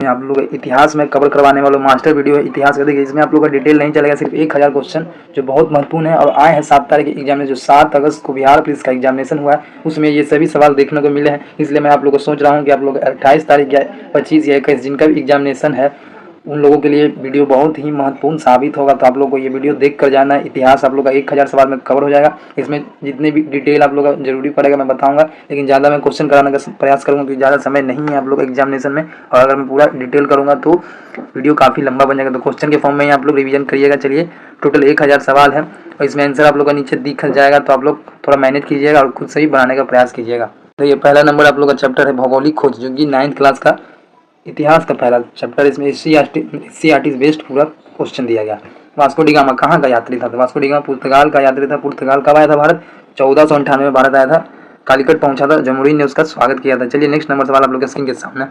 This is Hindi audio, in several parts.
आप लोग इतिहास में कवर करवाने वाला मास्टर वीडियो है इतिहास का। देखिए इसमें आप लोग का डिटेल नहीं चलेगा, सिर्फ 1000 क्वेश्चन जो बहुत महत्वपूर्ण है और आए हैं 7 तारीख के एग्जाम में, जो 7 अगस्त को बिहार पुलिस का एग्जामिनेशन हुआ है उसमें ये सभी सवाल देखने को मिले हैं। इसलिए मैं आप लोग को सोच रहा हूँ कि आप लोग 28 तारीख या 25 या 21 जिनका भी एग्जामिनेशन है उन लोगों के लिए वीडियो बहुत ही महत्वपूर्ण साबित होगा। तो आप लोग को ये वीडियो देख कर जाना है। इतिहास आप लोग का 1000 सवाल में कवर हो जाएगा। इसमें जितने भी डिटेल आप लोग का जरूरी पड़ेगा मैं बताऊंगा, लेकिन ज़्यादा मैं क्वेश्चन कराने का प्रयास करूँगा क्योंकि ज़्यादा समय नहीं है आप लोग एग्जामिनेशन में, और अगर मैं पूरा डिटेल करूँगा तो वीडियो काफ़ी लंबा बन जाएगा। तो क्वेश्चन के फॉर्म में ही आप लोग रिवीजन करिएगा। चलिए टोटल 1000 सवाल है और इसमें आंसर आप लोग का नीचे दिख जाएगा, तो आप लोग थोड़ा मैनेज कीजिएगा और खुद से ही बनाने का प्रयास कीजिएगा। तो ये पहला नंबर आप लोग का चैप्टर है भौगोलिक खोज, जो कि 9th क्लास का इतिहास का पहला चैप्टर। इसमें एससीईआरटी बेस्ड पूरा क्वेश्चन दिया गया। वास्को डी गामा कहाँ का यात्री था? तो वास्को डी गामा पुर्तगाल का यात्री था। पुर्तगाल कब आया था भारत? 1498 में भारत आया था। कालीकट पहुंचा था, जमुरीन ने उसका स्वागत किया था। चलिए नेक्स्ट नंबर सवाल आप लोग के स्क्रीन के सामने।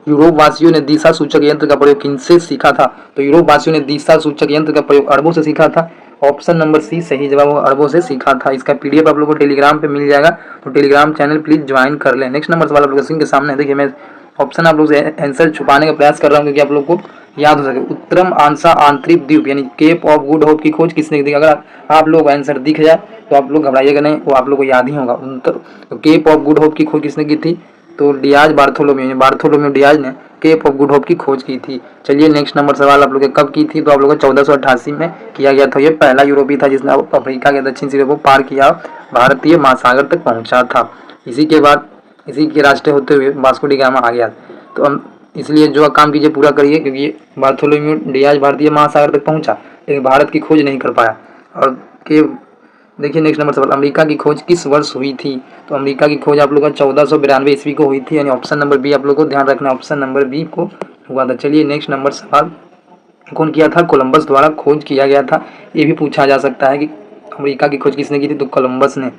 यूरोप वासियों ने दिशा सूचक यंत्र का प्रयोग किनसे सीखा था? तो यूरोप वासियों ने दिशा सूचक यंत्र का प्रयोग अरबों से सीखा था। ऑप्शन नंबर सी सही जवाब होगा, अरबों से सीखा था। इसका पीडीएफ आप लोगों को टेलीग्राम पे मिल जाएगा, तो टेलीग्राम चैनल प्लीज ज्वाइन कर लें। नेक्स्ट नंबर सवाल आप लोग स्क्रीन के सामने। देखिए मैं ऑप्शन आप लोग से आंसर छुपाने का प्रयास कर रहा हूँ क्योंकि आप लोग को याद हो सके। उत्तरम आंसा आंतरिक द्वीप यानी केप ऑफ गुड होप की खोज किसने की? अगर आप लोग आंसर दिख जाए तो आप लोग घबराइएगा नहीं, वो आप लोग को याद ही होगा। तो केप ऑफ गुड होप की खोज किसने की थी? तो डियाज बार्थोलोम्यू डियाज ने केप ऑफ गुड होप की खोज की थी। चलिए नेक्स्ट नंबर सवाल आप लोग कब की थी? तो आप लोग 1488 में किया गया था। ये पहला यूरोपीय था जिसने अफ्रीका के दक्षिण सिरे को पार किया, भारतीय महासागर तक पहुंचा था। इसी के बाद इसी के रास्ते होते हुए वास्को डी गामा आ गया। तो हम इसलिए जो काम कीजिए पूरा करिए, क्योंकि बार्थोलोम्यू डियाज भारतीय महासागर तक पहुंचा लेकिन भारत की खोज नहीं कर पाया। और के देखिए नेक्स्ट नंबर सवाल, अमेरिका की खोज किस वर्ष हुई थी? तो अमेरिका की खोज आप लोग का 1492 ईस्वी को हुई थी, यानी ऑप्शन नंबर बी आप लोग को ध्यान रखना, ऑप्शन नंबर बी को हुआ था। चलिए नेक्स्ट नंबर सवाल, कौन किया था? कोलंबस द्वारा खोज किया गया था। ये भी पूछा जा सकता है कि अमेरिका की खोज किसने की थी? तो कोलंबस ने।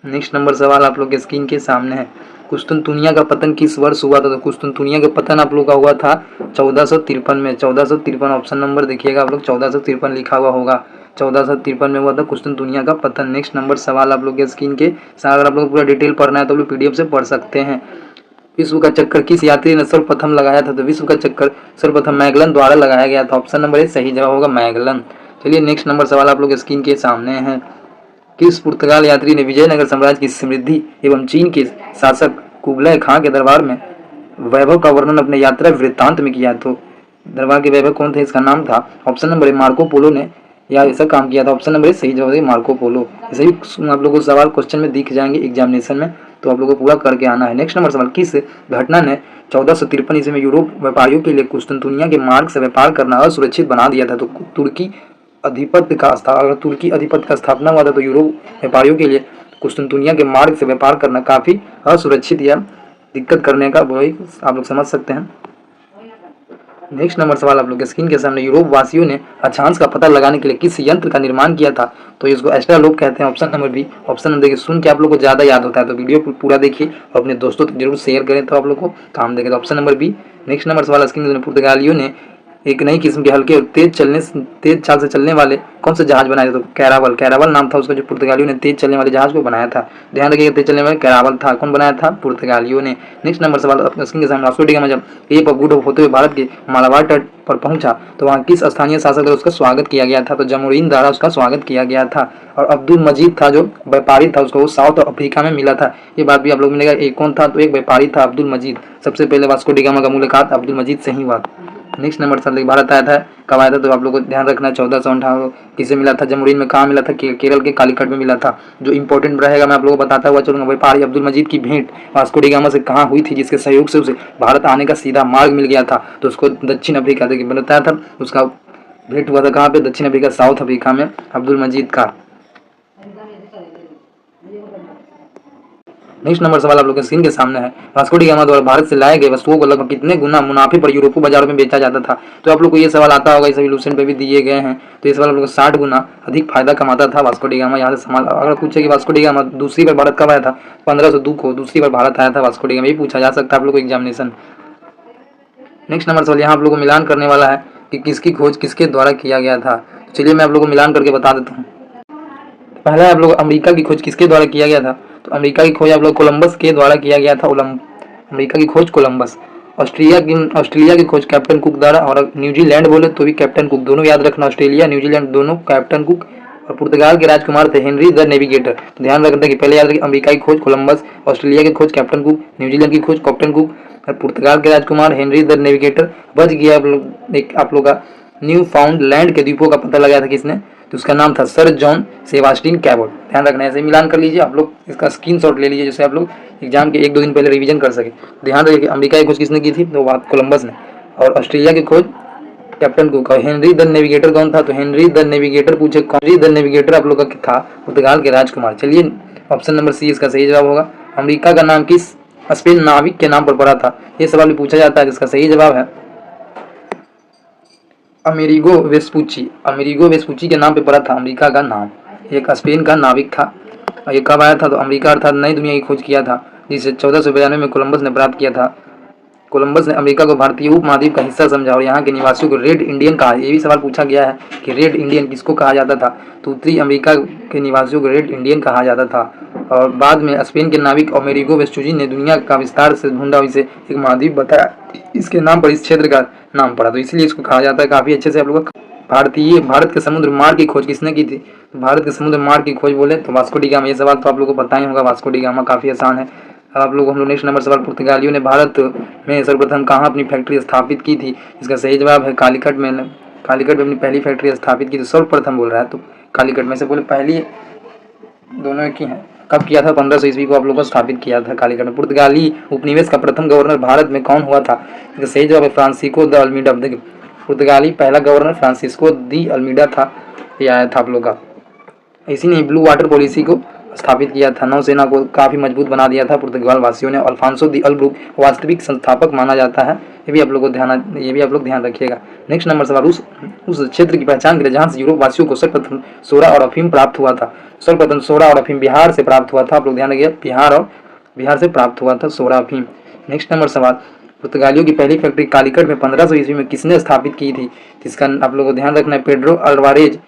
नेक्स्ट नंबर सवाल आप लोग के स्क्रीन के सामने है, कुस्तुनतुनिया का पतन किस वर्ष हुआ था? तो कुस्तुनतुनिया का पतन आप लोग का हुआ था 1453 में। 1453 ऑप्शन नंबर देखिएगा आप लोग, 1453 लिखा हुआ होगा। 1453 में हुआ था कुस्तुनतुनिया का पतन। नेक्स्ट नंबर सवाल आप लोग के स्क्रीन के साथ, अगर आप लोग पूरा डिटेल पढ़ना है तो लोग पीडीएफ से पढ़ सकते हैं। विश्व का चक्कर किस यात्री ने सर्वप्रथम लगाया था? तो विश्व का चक्कर सर्वप्रथम मैगलन द्वारा लगाया गया था। ऑप्शन नंबर ए सही जवाब होगा, मैगलन। चलिए नेक्स्ट नंबर सवाल आप लोग स्क्रीन के सामने है, किस पुर्तगाल यात्री ने विजयनगर साम्राज्य की समृद्धि एवं चीन के शासक कुबलय खां के दरबार में वैभव का वर्णन अपने यात्रा वृत्तांत में किया? तो दरबार के वैभव कौन थे? इसका नाम था option number A Marco Polo ने या ऐसा काम किया था। ऑप्शन नंबर ए सही जवाब है मार्को पोलो। ऐसे ही आप लोगों को सवाल क्वेश्चन में दिख जाएंगे एग्जामिनेशन में, तो आप लोगों को पूरा करके आना है। नेक्स्ट नंबर सवाल, किस घटना ने 1453 ईस्वी में यूरोप व्यापारियों के लिए कुस्तुनतुनिया के मार्ग से व्यापार करना असुरक्षित बना दिया था? तो तुर्की अधिपत्य का अगर तुर्की अधिपत्य का स्थापना हुआ था तो यूरोप व्यापारियों के लिए कुस्तुनतुनिया के मार्ग से व्यापार करना काफी असुरक्षित या दिक्कत करने का वही आप लोग समझ सकते हैं। नेक्स्ट नंबर सवाल आप लोग के स्क्रीन के सामने, यूरोप वासियों ने अक्षांश का पता लगाने के लिए किस यंत्र का निर्माण किया था? तो इसको एस्ट्रोलोब कहते हैं। Option number B. Option number देखिए, सुन के आप लोग को ज्यादा याद होता है तो वीडियो पूरा देखिए और अपने दोस्तों तक जरूर शेयर करें तो आप लोग को काम देगा। तो option number B. Next number सवाल स्क्रीन में, पुर्तगालियों ने एक नई किस्म के हल्के और तेज चाल से चलने वाले कौन से जहाज बनाए थे? तो कैरावल नाम था उसका, जो पुर्तगालियों ने तेज चलने वाले जहाज को बनाया था। ध्यान रखिएगा, तेज चलने वाले कैरावल था। कौन बनाया था? पुर्तगालियों ने। नेक्स्ट नंबर सवाल स्क्रीन के सामने, वास्को डी गामा जब केप ऑफ गुड होप होते हुए भारत के मालाबार तट पर पहुंचा तो वहाँ किस स्थानीय शासक द्वारा उसका स्वागत किया गया था? तो जमुरीन द्वारा उसका स्वागत किया गया था। और अब्दुल मजीद था जो व्यापारी था, उसको वो साउथ अफ्रीका में मिला था। ये बात भी आप लोग मिलेगा। एक कौन था? तो एक व्यापारी था अब्दुल मजीद। सबसे पहले वास्को डी गामा का मुलाकात अब्दुल मजीद से ही हुआ। नेक्स्ट नंबर सर, भारत आया था कब आया था? तो आप लोग को ध्यान रखना है 1458 किसे मिला था? जमुरीन में। कहाँ मिला था? केरल के कालीकट में मिला था। जो इंपॉर्टेंट रहेगा मैं आप लोगों को बताता हुआ चलूंगा। व्यापारी अब्दुल मजीद की भेंट वास्को डी गामा से कहाँ हुई थी, जिसके सहयोग से उसे भारत आने का सीधा मार्ग मिल गया था? तो उसको दक्षिण अफ्रीका देखिए बताया था, उसका भेंट हुआ था कहाँ पे? दक्षिण अफ्रीका, साउथ अफ्रीका में अब्दुल मजीद का। नेक्स्ट नंबर सवाल आप लोग के स्क्रीन के सामने है, वास्को डी गामा द्वारा भारत से लाए गए वस्तुओं को लगभग कितने गुना मुनाफे पर यूरोपीय बाजारों में बेचा जाता था? तो आप लोग को ये सवाल आता होगा, इस सॉल्यूशन पे भी दिए गए हैं। तो ये सवाल आप लोग को 60 गुना अधिक फायदा कमाता था वास्को डी गामा। यहाँ से सवाल अगर पूछे कि वास्को डी गामा दूसरी बार भारत कब आया था? 1502 को दूसरी बार भारत आया था वास्को डी गामा। ये पूछा जा सकता है आप लोग को एग्जामिनेशन। नेक्स्ट नंबर सवाल यहाँ आप लोग को मिलान करने वाला है कि किसकी खोज किसके द्वारा किया गया था। चलिए मैं आप लोग को मिलान करके बता देता हूँ। पहला आप लोग अमेरिका की खोज किसके द्वारा किया गया था? तो अमेरिका की खोज आप लोग कोलंबस के द्वारा किया गया था। अमेरिका की खोज कोलंबस। ऑस्ट्रेलिया की खोज कैप्टन कुक द्वारा, और न्यूजीलैंड बोले तो भी कैप्टन कुक, दोनों याद रखना, ऑस्ट्रेलिया न्यूजीलैंड दोनों कैप्टन कुक। और पुर्तगाल के राजकुमार थे हेनरी द नेविगेटर। तो ध्यान रखना कि पहले याद रखिए अमेरिका की खोज कोलंबस, ऑस्ट्रेलिया की खोज कैप्टन कुक, न्यूजीलैंड की खोज कैप्टन कुक और पुर्तगाल के राजकुमार हेनरी द नेविगेटर। बच गया आप लोग का न्यू फाउंड लैंड के द्वीपों का पता लगाया था किसने, तो उसका नाम था सर जॉन सेबास्टिन कैबोट। ध्यान रखना, ऐसे मिलान कर लीजिए, आप लोग इसका स्क्रीनशॉट ले लीजिए जिससे आप लोग एग्जाम के 1-2 दिन पहले रिवीजन कर सके। ध्यान रखिए कि अमेरिका की खोज किसने की थी, तो बात कोलंबस ने, और ऑस्ट्रेलिया की खोज कैप्टन कुक। और हेनरी द नेविगेटर कौन था, तो हेनरी द नेविगेटर पूछे, हेनरी द नेविगेटर आप लोग का था पुर्तगाल के राजकुमार। चलिए ऑप्शन नंबर सी इसका सही जवाब होगा। अमेरिका का नाम किस स्पेन नाविक के नाम पर पड़ा था, ये सवाल भी पूछा जाता है, जिसका सही जवाब है अमेरिगो वेस्पुची। अमेरिगो वेस्पुची के नाम पे पड़ा था अमेरिका का नाम। एक स्पेन का नाविक था और ये कब आया था, तो अमेरिका अर्थात नई दुनिया की खोज किया था, जिसे 1492 में कोलंबस ने प्राप्त किया था। कोलंबस ने अमेरिका को भारतीय उपमहाद्वीप का हिस्सा समझा और यहाँ के निवासियों को रेड इंडियन कहा। ये भी सवाल पूछा गया है कि रेड इंडियन किसको कहा जाता था, तो उत्तरी अमेरिका के निवासियों को रेड इंडियन कहा जाता था। और बाद में स्पेन के नाविक अमेरिगो वेस्पुची ने दुनिया का विस्तार से ढूंढा, इसे एक महाद्वीप बताया, इसके नाम पर इस क्षेत्र का नाम पड़ा, तो इसलिए इसको कहा जाता है। काफी अच्छे से आप लोग भारत के समुद्र मार्ग की खोज किसने की थी, तो भारत के समुद्र मार्ग की खोज बोले तो वास्को डी गामा। ये सवाल तो आप लोगों को पता ही होगा, वास्को डी गामा काफी आसान है। अब आप लोग हम लोग नेक्स्ट नंबर सवाल, पुर्तगालियों ने भारत में सर्वप्रथम कहाँ अपनी फैक्ट्री स्थापित की थी, इसका सही जवाब है कालीकट में। कालीकट में अपनी पहली फैक्ट्री स्थापित की थी, सर्वप्रथम बोल रहा है, तो कालीकट में से बोले पहली दोनों की है। कब किया था, 1500 ईस्वी को आप लोगों को स्थापित किया था कालीकट में। पुर्तगाली उपनिवेश का प्रथम गवर्नर भारत में कौन हुआ था, इसका सही जवाब है फ्रांसिस्को द अल्मीडा। पुर्तगाली पहला गवर्नर फ्रांसिस्को दी अल्मीडा था, ये आया था आप लोग का। इसी ने ब्लू वाटर पॉलिसी को स्थापित किया था, नौसेना को काफी मजबूत बना दिया था पुर्तगाल वासियों ने। अल्फांसो दी अल्ब्रुक वास्तविक संस्थापक माना जाता है, ये भी आप लोग ध्यान रखिएगा। नेक्स्ट नंबर सवाल, उस क्षेत्र की पहचान करें जहां से यूरोप वासियों को सर्वप्रथम सोडा और अफीम प्राप्त हुआ था। सर्वप्रथम सोडा और अफीम बिहार से प्राप्त हुआ था, आप लोग ध्यान रखिए, बिहार से प्राप्त हुआ था सोडा अफीम। नेक्स्ट नंबर सवाल, पुर्तगालियों की पहली फैक्ट्री कालीकट में 1500 ईस्वी में किसने स्थापित की थी, इसका आप लोगों को ध्यान रखना है पेड्रो अल्वारेज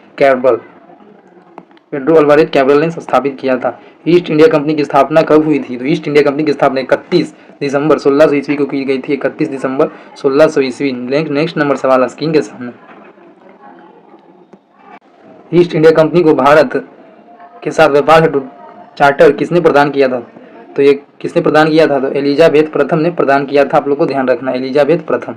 कैब्रल ने स्थापित किया था। ईस्ट इंडिया कंपनी की स्थापना कब हुई थी, तो ईस्ट इंडिया कंपनी की स्थापना 31 दिसंबर 1600 ईस्वी को की गई थी, 31 दिसंबर 1600 ईस्वी। नेक्स्ट नंबर सवाल स्क्रीन के सामने, ईस्ट इंडिया कंपनी को भारत के साथ व्यापार हेतु चार्टर किसने प्रदान किया था, तो ये किसने प्रदान किया था, तो एलिजाबेथ प्रथम ने प्रदान किया था, आप लोग को ध्यान रखना एलिजाबेथ प्रथम।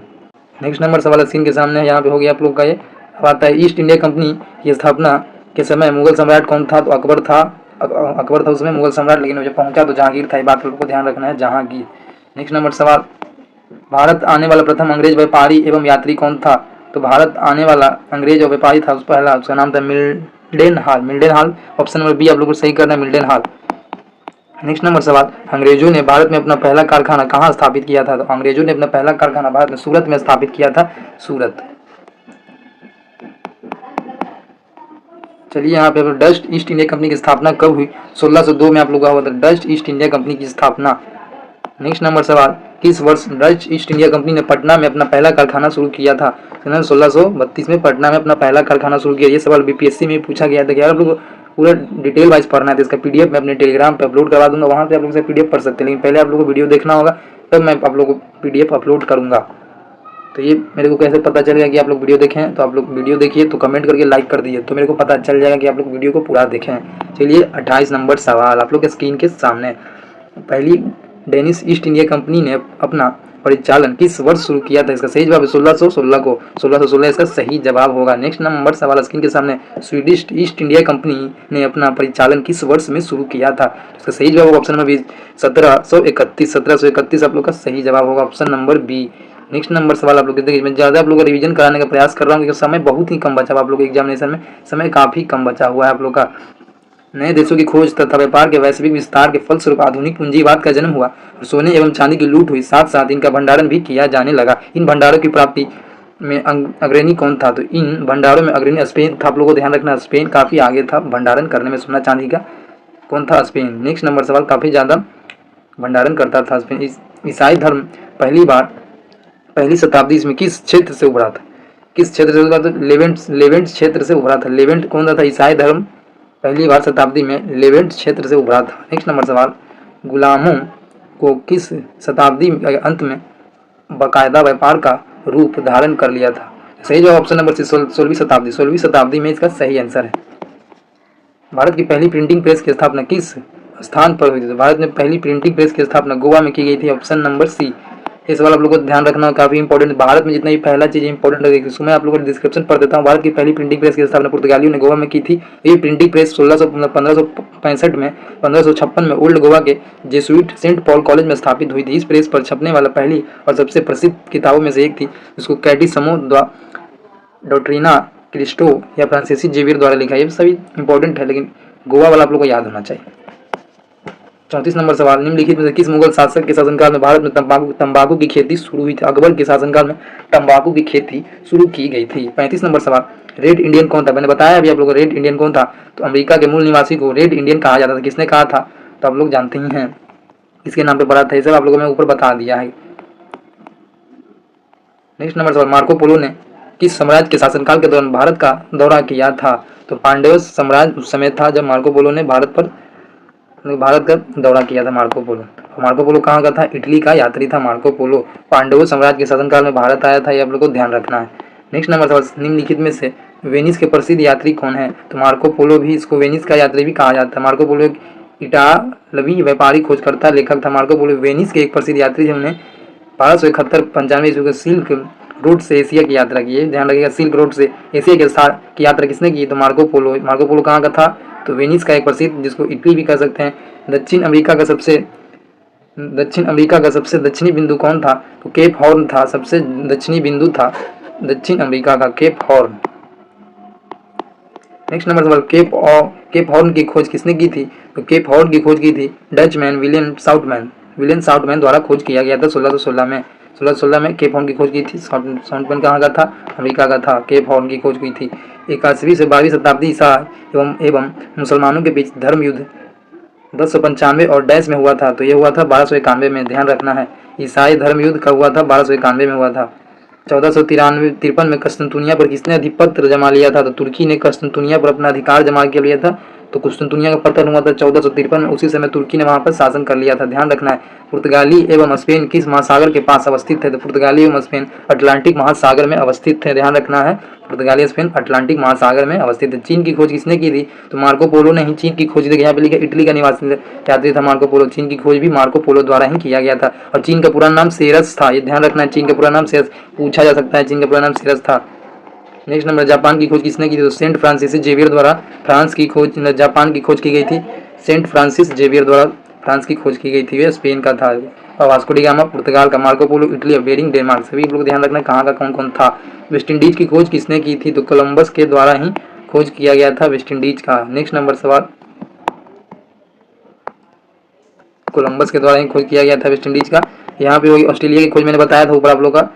नेक्स्ट नंबर सवाल स्क्रीन के सामने यहाँ पे हो गया आप लोग का, ये अब आता है ईस्ट इंडिया कंपनी की स्थापना के समय मुगल सम्राट कौन था, तो अकबर था उसमें मुगल सम्राट, लेकिन जब पहुंचा तो जहांगीर था, ये बात लोगों को ध्यान रखना है, जहांगीर। नेक्स्ट नंबर सवाल, भारत आने वाला प्रथम अंग्रेज व्यापारी एवं यात्री कौन था, तो भारत आने वाला अंग्रेज और व्यापारी था पहला, उसका नाम था मिल्डेनहाल। ऑप्शन नंबर बी आप लोग को सही करना है, मिल्डेनहाल। नेक्स्ट नंबर सवाल, अंग्रेजों ने भारत में अपना पहला कारखाना कहाँ स्थापित किया था, तो अंग्रेजों ने अपना पहला कारखाना भारत में सूरत में स्थापित किया था, सूरत। चलिए यहाँ पे डच ईस्ट इंडिया कंपनी की स्थापना कब हुई, 1602 में आप लोग का हुआ था डच ईस्ट इंडिया कंपनी की स्थापना। नेक्स्ट नंबर सवाल, किस वर्ष डच ईस्ट इंडिया कंपनी ने पटना में अपना पहला कारखाना शुरू किया था, 1632 में पटना में अपना पहला कारखाना शुरू किया। ये सवाल बीपीएससी में पूछा गया था कि आप लोग पूरा डिटेल वाइज पढ़ना है, तो इसका पीडीएफ मैं अपने टेलीग्राम पे अपलोड करवा दूंगा, वहाँ पे आप लोग से पीडीएफ पढ़ सकते हैं, लेकिन पहले आप लोगों को वीडियो देखना होगा, तब मैं आप लोगों को पीडीएफ अपलोड करूंगा। तो ये मेरे को कैसे पता चलेगा कि आप लोग वीडियो देखें, तो आप लोग वीडियो देखिए तो कमेंट करके लाइक कर दीजिए, तो मेरे को पता चल जाएगा कि आप लोग वीडियो को पूरा देखें। चलिए 28 नंबर सवाल आप लोग के स्क्रीन के सामने, पहली डेनिश ईस्ट इंडिया कंपनी ने अपना परिचालन किस वर्ष शुरू किया था, इसका सही जवाब है 1616 इसका सही जवाब होगा। नेक्स्ट नंबर सवाल स्क्रीन के सामने, स्वीडिश ईस्ट इंडिया कंपनी ने अपना परिचालन किस वर्ष में शुरू किया था, इसका सही जवाब ऑप्शन नंबर बी 1731 आप लोग का सही जवाब होगा, option number B. Next number सवाल आप लोग देखिए, मैं ज़्यादा आप लोगों को रिवीजन कराने का प्रयास कर रहा हूँ क्योंकि समय बहुत ही कम बचा हुआ, आप लोग एग्जामिनेशन में समय काफ़ी कम बचा हुआ है आप लोग का। नए देशों की खोज तथा व्यापार के वैश्विक विस्तार के फलस्वरूप आधुनिक पूंजीवाद का जन्म हुआ और सोने एवं चांदी की लूट हुई, साथ साथ इनका भंडारण भी किया जाने लगा। इन भंडारों की प्राप्ति में अग्रणी कौन था, तो इन भंडारों में अग्रणी स्पेन था, आप लोगों को ध्यान रखना स्पेन काफ़ी आगे था भंडारण करने में सोना चांदी का, कौन था, स्पेन। नेक्स्ट नंबर सवाल, काफ़ी ज़्यादा भंडारण करता था स्पेन। ईसाई धर्म पहली शताब्दी में किस क्षेत्र से उभरा था, लेवेंट क्षेत्र से उभरा था। लेवेंट कौन सा था, ईसाई धर्म पहली बार शताब्दी में लेवेंट क्षेत्र से उभरा था। नेक्स्ट नंबर सवाल, गुलामों को किस शताब्दी के अंत में बाकायदा व्यापार का रूप धारण कर लिया था। सही जवाब ऑप्शन नंबर सी 16वीं शताब्दी। 16वीं शताब्दी में इसका सही आंसर है। भारत की पहली प्रिंटिंग प्रेस की स्थापना किस स्थान पर हुई थी? तो भारत में पहली प्रिंटिंग प्रेस की स्थापना गोवा में की गई थी। Option number C. ये सवाल आप लोगों को ध्यान रखना काफी इंपॉर्टेंट। भारत में जितना भी पहला चीज इंपॉर्टेंट लगेगी उसको मैं आप लोगों को डिस्क्रिप्शन पढ़ देता हूँ। भारत की पहली प्रिंटिंग प्रेस की स्थापना पुर्तगालियों ने गोवा में की थी। ये प्रिंटिंग प्रेस 1565 में 1556 में ओल्ड गोवा के जेसुइट सेंट पॉल कॉलेज में स्थापित हुई थी। इस प्रेस पर छपने वाला पहली और सबसे प्रसिद्ध किताबों में से एक थी, जिसको कैटिसमो डॉक्ट्रिना क्रिस्टो या फ्रांसीसी जेवियर द्वारा लिखा है। ये सभी इंपॉर्टेंट है, लेकिन गोवा वाला आप लोग को याद होना चाहिए। 34 नंबर सवाल, निम्नलिखित में से किस मुगल शासक के शासनकाल में भारत में तंबाकू की खेती शुरू हुई थी? अकबर के शासनकाल में तंबाकू की खेती शुरू की गई थी। 35 नंबर सवाल, रेड इंडियन कौन था? मैंने बताया अभी आप लोगों को रेड इंडियन कौन था। तो अमेरिका के मूल निवासी को रेड इंडियन कहा जाता था। किसने कहा था? तो आप लोग जानते ही हैं इसके नाम पे पढ़ा था। ये सब आप लोगों को मैं ऊपर बता दिया है। नेक्स्ट नंबर सवाल, मार्को पोलो ने किस साम्राज्य के शासनकाल के दौरान भारत का दौरा किया था? तो पांड्य साम्राज्य उस समय था जब मार्को पोलो ने भारत का दौरा किया था। मार्को पोलो कहाँ का था? इटली का यात्री था मार्को पोलो। पांडवों साम्राज्य के शासनकाल में भारत आया था। ये आप लोग को ध्यान रखना है। नेक्स्ट नंबर सवाल, निम्नलिखित में से वेनिस के प्रसिद्ध यात्री कौन है? तो मार्को पोलो भी, इसको वेनिस का यात्री भी कहा जाता है। मार्को पोलो एक इटालवी व्यापारी खोजकर्ता लेखक था। मार्को पोलो वेनिस के एक प्रसिद्ध यात्री थे। उन्हें 1271-95 ईस्वी को सिल्क रोड से एशिया की यात्रा की है। ध्यान रखिएगा, सिल्क रोड से एशिया की यात्रा किसने की? तो मार्को पोलो कहाँ का था? तो वेनिस का एक प्रसिद्ध, जिसको इटली भी कह सकते हैं। दक्षिण अमेरिका का सबसे दक्षिणी बिंदु कौन था? तो केप हॉर्न था। सबसे दक्षिणी बिंदु था दक्षिण अमेरिका का केप हॉर्न। नेक्स्ट नंबर सवाल, केप हॉर्न की खोज किसने की थी? तो केप हॉर्न की खोज की थी डचमैन विलियम साउटमैन द्वारा खोज किया गया था 1616 में केप हॉर्न की खोज की थी। साउटमैन कहाँ का था? अमेरिका का था। केप हॉर्न की खोज की थी। 11वीं से 12वीं शताब्दी ईसा एवं मुसलमानों के बीच धर्म युद्ध 1095 और डैश में हुआ था। तो ये हुआ था 1291 में। ध्यान रखना है, ईसाई धर्म युद्ध कब हुआ था? 1291 में हुआ था। 1453 में कस्तुनतुनिया पर किसने अधिपत्य जमा लिया था? तो तुर्की ने कस्तुनतुनिया पर अपना अधिकार जमा कर लिया था। तो कुस्तुनतुनिया का पतन हुआ था 1453 में। उसी समय तुर्की ने वहां पर शासन कर लिया था। ध्यान रखना है। पुर्तगाली एवं स्पेन किस महासागर के पास अवस्थित थे? तो पुर्तगाली एवं स्पेन अटलांटिक महासागर में अवस्थित थे। ध्यान रखना है, पुर्तगाली स्पेन अटलांटिक महासागर में अवस्थित है। चीन की खोज किसने की थी? तो मार्को पोलो ने ही चीन की खोज। देखिए यहाँ पे लिखा इटली का निवासी यात्री था मार्को पोलो। चीन की खोज भी मार्को पोलो द्वारा ही किया गया था। और चीन का पूरा नाम सेरस था। ये ध्यान रखना है, चीन का पूरा नाम सेरस पूछा जा सकता है। चीन का पूरा नाम सेरस था। नेक्स्ट नंबर, जापान की खोज किसने की थी? तो सेंट फ्रांसिस जेवियर द्वारा जापान की खोज की गई थी। सेंट फ्रांसिस जेवियर द्वारा फ्रांस की खोज की गई थी। वे स्पेन का था। और वास्को डी गामा पुर्तगाल का, मार्को पोलो इटली और बेरिंग डेनमार्क। सभी लोग ध्यान रखना कहाँ का कौन कौन था। वेस्ट इंडीज की खोज किसने की थी? तो कोलंबस के द्वारा ही खोज किया गया था वेस्ट इंडीज का। नेक्स्ट नंबर सवाल, कोलंबस के द्वारा ही खोज किया गया था वेस्ट इंडीज का। यहाँ पे वही ऑस्ट्रेलिया की खोज मैंने बताया था ऊपर आप लोग का।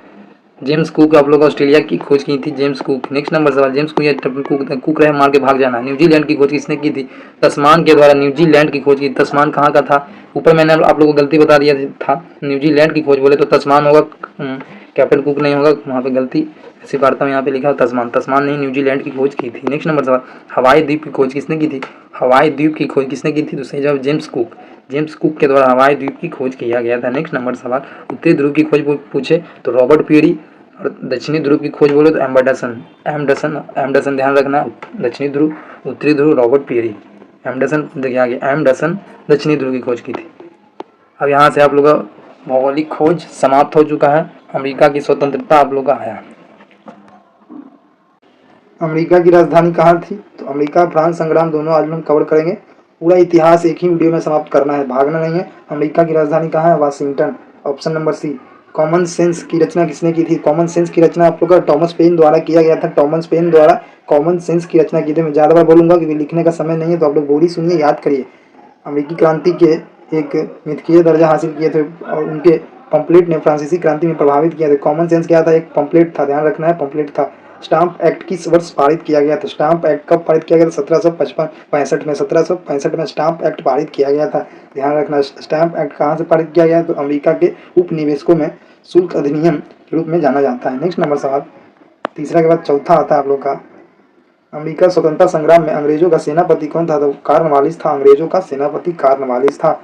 जेम्स कुक आप लोग ऑस्ट्रेलिया की खोज की थी, जेम्स कुक। नेक्स्ट नंबर सवाल, जेम्स कुक रहे मार के भाग जाना। न्यूजीलैंड की खोज किसने की थी? तस्मान के द्वारा न्यूजीलैंड की खोज की। तस्मान कहाँ का था? ऊपर मैंने आप लोगों को गलती बता दिया था, न्यूजीलैंड की खोज बोले तो तस्मान होगा, कैप्टन कुक नहीं होगा। वहाँ पे गलती ऐसी वार्ता में यहाँ पे लिखा हो तस्मान नहीं, न्यूजीलैंड की खोज की थी। नेक्स्ट नंबर सवाल, हवाई द्वीप की खोज किसने की थी? हवाई द्वीप की खोज किसने की थी? तो सही जवाब जेम्स कुक के द्वारा हवाई द्वीप की खोज किया गया था। नेक्स्ट नंबर सवाल, उत्तरी ध्रुव की खोज पूछे तो रॉबर्ट पियरी। और दक्षिणी ध्रुव की खोज बोले तो एमडसन ध्यान रखना। दक्षिणी ध्रुव, उत्तरी ध्रुव रॉबर्ट पियरी। एमडसन देखिए आगे, एमडसन दक्षिणी ध्रुव की खोज की थी। अब यहाँ से आप लोग का भौगोलिक खोज समाप्त हो चुका है। अमेरिका की स्वतंत्रता आप लोग का आया। अमेरिका की राजधानी कहाँ थी? तो अमेरिका फ्रांस संग्राम दोनों आज हम कवर करेंगे। पूरा इतिहास एक ही वीडियो में समाप्त करना है, भागना नहीं है। अमेरिका की राजधानी कहाँ है? Washington. Option number C. Common sense की रचना किसने की थी? कॉमन सेंस की रचना आप लोग का टॉमस पेन द्वारा किया गया था। टॉमस पेन द्वारा कॉमन सेंस की रचना की थी। मैं ज़्यादा बार बोलूंगा क्योंकि लिखने का समय नहीं है, तो आप लोग बोली सुनिए, याद करिए। अमेरिकी क्रांति के एक मिथकीय दर्जा हासिल किए थे और उनके पंपलेट ने फ्रांसीसी क्रांति में प्रभावित किया था। कॉमन सेंस क्या था? एक पंपलेट था, ध्यान रखना है, पंपलेट था। स्टाम्प एक्ट किस वर्ष पारित किया गया था? स्टाम्प एक्ट कब पारित किया गया था? 1765 में। 1765 में स्टाम्प एक्ट पारित किया गया था। ध्यान रखना, स्टाम्प एक्ट कहाँ से पारित किया गया? तो अमेरिका के उपनिवेशकों में शुल्क अधिनियम के रूप में जाना जाता है। नेक्स्ट नंबर सवाल, तीसरा के बाद चौथा आता है आप लोग का। अमेरिका स्वतंत्रता संग्राम में अंग्रेजों का सेनापति कौन था? तो कॉर्नवालिस था। अंग्रेजों का सेनापति कॉर्नवालिस था।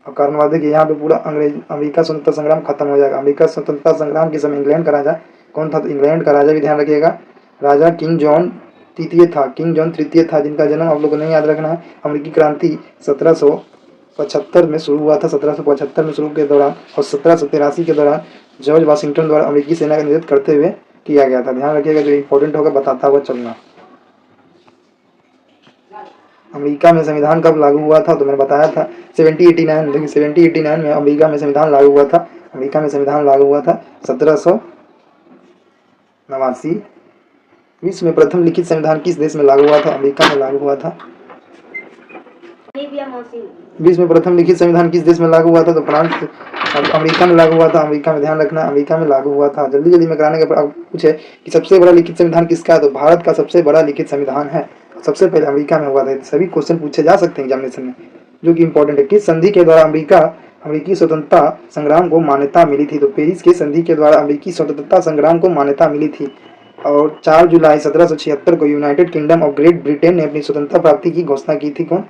और कारणवाद देखिए यहाँ पे पूरा अमेरिका स्वतंत्रता संग्राम खत्म हो जाएगा। अमेरिका स्वतंत्रता संग्राम के समय इंग्लैंड का राजा कौन था? तो इंग्लैंड का राजा भी ध्यान रखिएगा, राजा किंग जॉन तृतीय था। किंग जॉन तृतीय था, जिनका जन्म आप लोगों को नहीं याद रखना है। अमेरिकी क्रांति 1775 में शुरू हुआ था, 1775 में शुरू के दौरान, और 1783 के दौरान जॉर्ज वाशिंगटन द्वारा अमेरिकी सेना का नेतृत्व करते हुए किया गया था। ध्यान रखिएगा, जो इंपॉर्टेंट होगा बताता हुआ चलना। अमेरिका में संविधान कब लागू हुआ था? तो मैंने बताया था 1789। देखिए 1789 में अमेरिका में संविधान लागू हुआ था। अमेरिका में संविधान लागू हुआ था 1789। विश्व में प्रथम लिखित संविधान किस देश में लागू हुआ था? अमेरिका में लागू हुआ था। विश्व में प्रथम लिखित संविधान किस देश में लागू हुआ था? तो फ्रांस, अमेरिका में लागू हुआ था। अमेरिका में, ध्यान रखना, अमेरिका में लागू हुआ था। जल्दी जल्दी में कराने के बाद पूछे कि सबसे बड़ा लिखित संविधान किसका है? तो भारत का सबसे बड़ा लिखित संविधान है, सबसे पहले अमेरिका में हुआ था। सभी क्वेश्चन पूछे जा सकते हैं एग्जामिनेशन में, जो कि इंपॉर्टेंट है। किस संधि के द्वारा अमेरिकी स्वतंत्रता संग्राम को मान्यता मिली थी? तो पेरिस के संधि के द्वारा अमेरिकी स्वतंत्रता संग्राम को मान्यता मिली थी। और 4 जुलाई 1776 को United kingdom of great Britain ने अपनी स्वतंत्रता प्राप्ति की घोषणा की थी। कौन?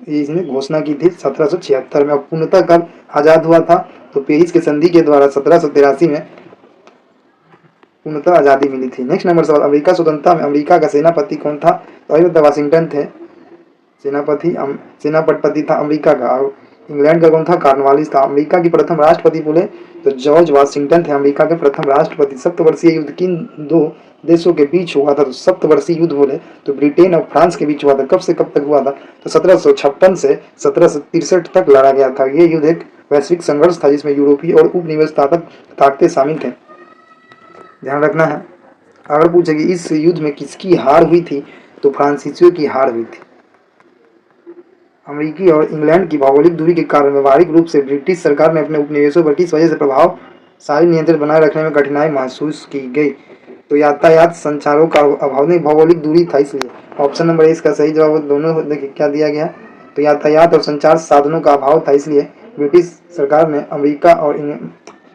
इसने घोषणा की थी 1776 में। और पूर्णतः कब आजाद हुआ था? तो पेरिस के संधि के द्वारा 1783 में पूर्णतः आजादी मिली थी। नेक्स्ट नंबर सवाल, अमेरिका स्वतंत्रता में अमेरिका का सेनापति कौन था? तो अभी वाशिंगटन थे सेनापति था अमेरिका का। और इंग्लैंड का कौन था? कॉर्नवालिस था। अमेरिका की प्रथम राष्ट्रपति बोले तो जॉर्ज वाशिंगटन थे अमेरिका के प्रथम राष्ट्रपति। सप्तवर्षीय युद्ध किन दो देशों के बीच हुआ था? तो सप्तवर्षीय युद्ध बोले तो ब्रिटेन और फ्रांस के बीच हुआ था। कब से कब तक हुआ था? तो 1756 से 1763 तक लड़ा गया था। ये युद्ध एक वैश्विक संघर्ष था, जिसमें यूरोपीय और उपनिवेश ताकतें शामिल थे। ध्यान रखना है। अगर पूछे कि इस युद्ध में किसकी हार हुई थी? तो फ्रांसीसियों की हार हुई थी। अमेरिकी और इंग्लैंड की भौगोलिक दूरी के कारण व्यवहारिक रूप से ब्रिटिश सरकार ने अपने उपनिवेशों पर किस वजह से प्रभावशाली नियंत्रण बनाए रखने में कठिनाई महसूस की गई? तो यातायात संचारों का अभाव, नहीं, भौगोलिक दूरी था इसलिए। ऑप्शन नंबर ए इसका सही जवाब। दोनों देखिए क्या दिया गया, तो यातायात और संचार साधनों का अभाव था, इसलिए ब्रिटिश सरकार ने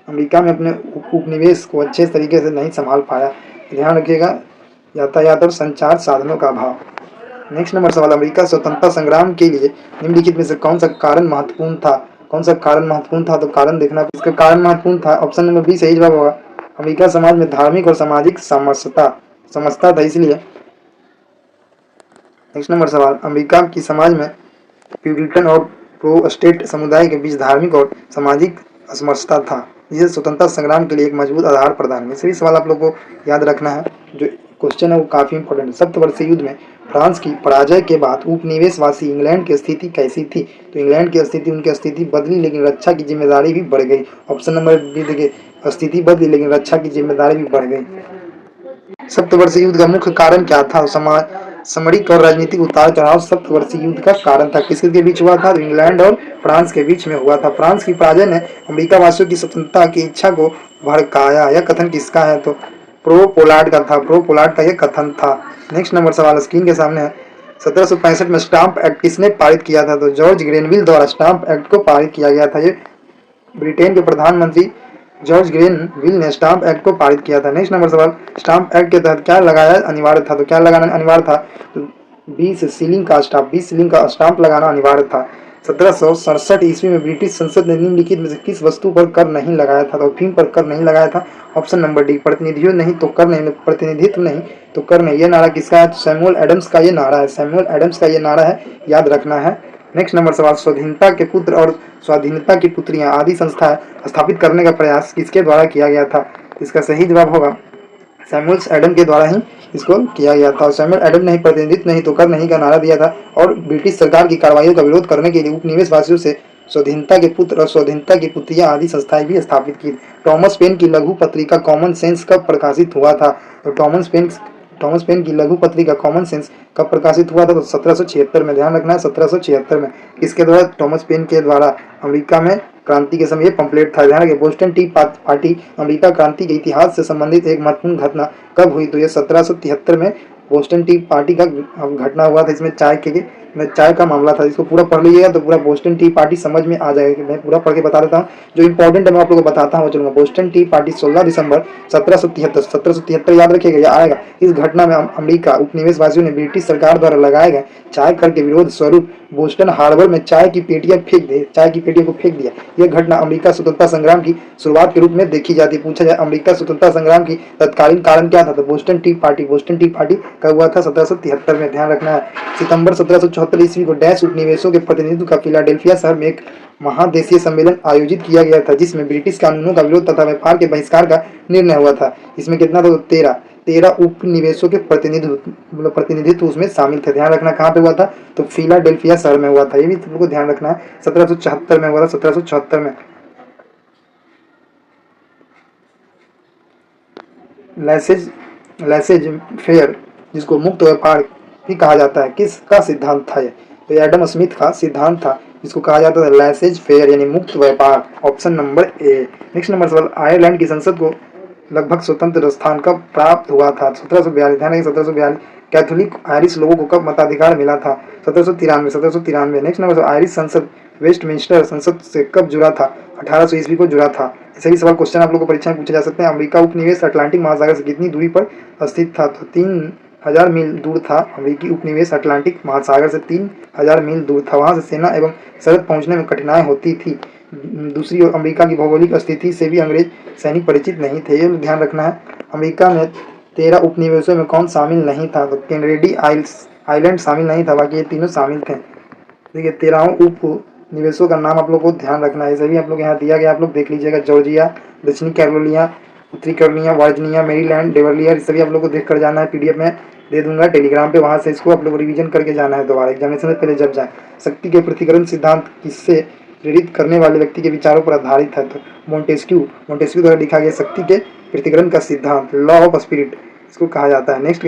अमेरिका में अपने उपनिवेश को अच्छे तरीके से नहीं संभाल पाया। ध्यान रखिएगा, यातायात और संचार साधनों का अभाव। नेक्स्ट नंबर सवाल, अमेरिका स्वतंत्रता संग्राम के लिए निम्नलिखित में से कौन सा कारण महत्वपूर्ण था? कौन सा कारण महत्वपूर्ण था? तो कारण देखना, इसका कारण महत्वपूर्ण था। ऑप्शन नंबर बी सही जवाब होगा। अमेरिका समाज में धार्मिक और सामाजिक समस्या था, इसलिए। नेक्स्ट नंबर सवाल, अमेरिका की समाज में प्यूरिटन और प्रो स्टेट समुदाय के बीच धार्मिक और सामाजिक असमरसता था, जिसे स्वतंत्रता संग्राम के लिए एक मजबूत आधार प्रदान किया। सभी सवाल आप लोग को याद रखना है। जो क्वेश्चन है वो काफी इंपॉर्टेंट है। सप्तवर्षीय युद्ध में फ्रांस की पराजय के बाद उपनिवेशवासी इंग्लैंड की स्थिति कैसी थी? तो इंग्लैंड की स्थिति, उनकी स्थिति बदली, लेकिन रक्षा की जिम्मेदारी भी बढ़ गई। ऑप्शन नंबर बी देखिए, स्थिति बदली लेकिन रक्षा की जिम्मेदारी भी बढ़ गई। सप्तवर्षीय युद्ध का मुख्य कारण क्या था? सामरिक और राजनीतिक उतार चढ़ाव सप्तवर्षीय युद्ध का कारण था। किसके बीच हुआ था? तो इंग्लैंड और फ्रांस के बीच में हुआ था। फ्रांस की पराजय ने अमेरिका वासियों की स्वतंत्रता की इच्छा को भड़काया। यह कथन किसका है? तो प्रो पोलार्ड का था। प्रो पोलार्ड का यह कथन था। नेक्स्ट नंबर सवाल स्क्रीन के सामने है। 1765 में स्टाम्प एक्ट किसने पारित किया था? तो जॉर्ज ग्रेनविल द्वारा स्टाम्प एक्ट को पारित किया गया था। ये ब्रिटेन के प्रधानमंत्री जॉर्ज ग्रेनविल ने स्टाम्प एक्ट को पारित किया था। नेक्स्ट नंबर सवाल, स्टाम्प एक्ट के तहत क्या लगाया अनिवार्य था? तो क्या लगाना अनिवार्य था? तो 20 शिलिंग का स्टाम्प लगाना अनिवार्य था। 1767 ईस्वी में ब्रिटिश संसद ने निम्नलिखित में से किस वस्तु पर कर नहीं लगाया था? तो अफीम पर कर नहीं लगाया था। ऑप्शन नंबर डी, प्रतिनिधित्व नहीं तो कर नहीं। यह नारा किसका है? सैमुअल एडम्स का ये नारा है। सैमुअल एडम्स का ये नारा है, याद रखना है। नेक्स्ट नंबर सवाल, स्वाधीनता के पुत्र और स्वाधीनता की पुत्रियां आदि संस्था स्थापित करने का प्रयास किसके द्वारा किया गया था? इसका सही जवाब होगा सैमुअल एडम के द्वारा ही इसको किया गया था। सैमुअल एडम ने प्रतिनिधित्व नहीं तो कर नहीं का नारा दिया था और ब्रिटिश सरकार की कार्रवाइयों का विरोध करने के लिए उपनिवेश वासियों से स्वाधीनता के पुत्र और स्वाधीनता की पुत्रियां आदि संस्थाएं भी स्थापित की। टॉमस पेन की लघु पत्रिका कॉमन सेंस कब प्रकाशित हुआ था? तो टॉमस पेन की लघु पत्रिका कॉमन सेंस कब प्रकाशित हुआ था? तो 1776 में। ध्यान रखना है, 1776 में। किसके द्वारा? टॉमस पेन के द्वारा। अमेरिका में क्रांति के समय पंपलेट था। ध्यान रखिए, बोस्टन टी पार्टी अमेरिका क्रांति के इतिहास से संबंधित एक महत्वपूर्ण घटना कब हुई? तो यह 1773 में बोस्टन टी पार्टी का घटना हुआ था। इसमें चाय के में चाय का मामला था। इसको पूरा पढ़ लीजिएगा तो पूरा बोस्टन टी पार्टी समझ में आ जाएगा। मैं पूरा पढ़ के बता देता हूँ, जो इंपॉर्टेंट है मैं आप लोगों को बताता हूँ। चलूंगा बोस्टन टी पार्टी 16 दिसंबर 1773 याद रखिएगा, यह आएगा। इस घटना में अमेरिका उपनिवेशवासियों ने ब्रिटिश सरकार द्वारा लगाए गए चाय कर के विरोध स्वरूप बोस्टन हार्बर में चाय की पेटियां को फेंक दिया। यह घटना अमेरिका स्वतंत्रता संग्राम की शुरुआत के रूप में देखी जाती है। पूछा जाए अमेरिका स्वतंत्रता संग्राम की तत्कालीन कारण क्या था, तो बोस्टन टी पार्टी कब हुआ था, 1773 में। ध्यान रखना है। सितंबर 1774 ईस्वी को डैश उपनिवेशों के प्रतिनिधित्व का फिलाडेल्फिया शहर में एक महादेशीय सम्मेलन आयोजित किया गया था, जिसमें ब्रिटिश कानूनों का विरोध तथा व्यापार के बहिष्कार का निर्णय हुआ था। इसमें कितना था, 13 उपनिवेशों के प्रतिनिधित्व उसमें शामिल थे। ध्यान रखना कहाँ पे हुआ था, तो फिलाडेल्फिया शहर में हुआ था। ये भी तुमको ध्यान रखना है। 1774 में हुआ था, 1774 में। लैसेज फेयर, जिसको मुक्त व्यापार भी कहा जाता है, किसका सिद्धांत था? ये तो एडम स्मिथ का सिद्धांत था, जिसको कहा जाता है लैसेज फेयर यानी मुक्त व्यापार। Option number A. Next number सवाल, आयरलैंड की संसद को लगभग स्वतंत्र स्थान कब प्राप्त हुआ था? 1742। ध्यान रखिए 1742। कैथोलिक आयरिश लोगों को कब मताधिकार मिला था? 1793। नेक्स्ट नंबर, आयरिश संसद वेस्टमिंस्टर संसद से कब जुड़ा था? 1800 ईस्वी को जुड़ा था। सही सवाल क्वेश्चन आप लोगों को परीक्षा में पूछे जा सकते हैं। अमेरिका उपनिवेश अटलांटिक महासागर से कितनी दूरी पर स्थित था? तो 3000 मील दूर था। अमेरिकी उपनिवेश अटलांटिक महासागर से 3000 मील दूर था। वहां से सेना एवं सरहद पहुंचने में कठिनाई होती थी। दूसरी ओर अमेरिका की भौगोलिक स्थिति से भी अंग्रेज सैनिक परिचित नहीं थे। ये ध्यान रखना है। अमेरिका में 13 उपनिवेशों में कौन शामिल नहीं था? तो कैनेडी आइलैंड शामिल नहीं था, बाकी ये तीनों शामिल थे। देखिए 13 उपनिवेशों का नाम आप लोग को ध्यान रखना है। सभी आप लोग यहाँ दिया गया, आप लोग देख लीजिएगा। जॉर्जिया, दक्षिणी कैरोलिना, उत्तरी कैरोलिना, वर्जीनिया, मेरीलैंड, डेवलियर, सभी आप लोग को देख कर जाना है। पीडीएफ में दे दूंगा टेलीग्राम पे, वहाँ से इसको आप लोग रिवीजन करके जाना है दोबारा एग्जामिनेशन से पहले जब जाए। शक्ति के पृथक्करण सिद्धांत किससे प्रेरित करने वाले व्यक्ति के विचारों पर आधारित है? तो मोंटेस्क्यू द्वारा लिखा गया शक्ति के पृथक्करण का सिद्धांत, लॉ ऑफ स्पिरिट इसको कहा जाता है। नेक्स्ट,